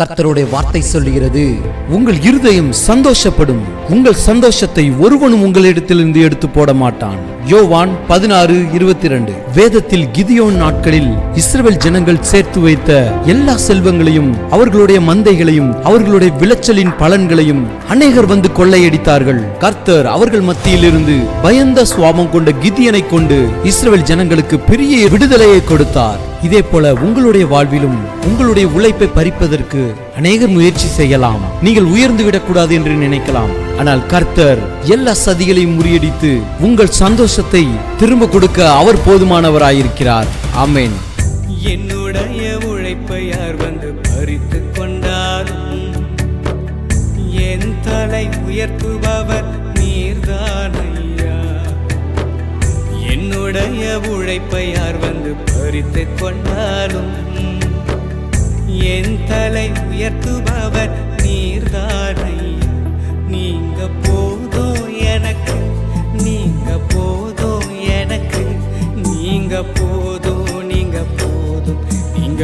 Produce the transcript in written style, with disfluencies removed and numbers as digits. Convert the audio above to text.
கர்த்தருடைய வார்த்தை சொல்லுகிறது, உங்கள் இருதயம் சந்தோஷப்படும், உங்கள் சந்தோஷத்தை ஒருவனும் உங்களிடத்திலிருந்து எடுத்து போட மாட்டான். யோவான் 16:22. வேதத்தில் கிதியோன் நாட்களில் இஸ்ரவேல் ஜனங்கள் சேர்த்து வைத்த எல்லா செல்வங்களையும், அவர்களுடைய மந்தைகளையும், அவர்களுடைய விளைச்சலின் பலன்களையும் அநேகர் வந்து கொள்ளையடித்தார்கள். கர்த்தர் அவர்கள் மத்தியில் இருந்து பயந்த சுவாபம் கொண்ட கிதியனை கொண்டு இஸ்ரவேல் ஜனங்களுக்கு பெரிய விடுதலையை கொடுத்தார். இதே போல உங்களுடைய வாழ்விலும் உங்களுடைய உழைப்பை பறிப்பதற்கு அநேகர் முயற்சி செய்யலாம். நீங்கள் உயர்ந்து விடக்கூடாது என்று நினைக்கலாம். ஆனால் கர்த்தர் எல்லா சதிகளையும் முறியடித்து உங்கள் சந்தோஷத்தை திரும்ப கொடுக்க அவர் போதுமானவராயிருக்கிறார். ஆமென். என்னுடைய உழைப்பை யார் வந்து பறித்து கொண்டாலும் என் தலை உயர்த்துபவர் நீர்தானையா. என்னுடைய உழைப்பை யார் வந்து பறித்து கொண்டாலும் என் தலை உயர்த்துபவர் நீர்தானையா. நீங்க போதும் எனக்கு, நீங்க போதும் எனக்கு, நீங்க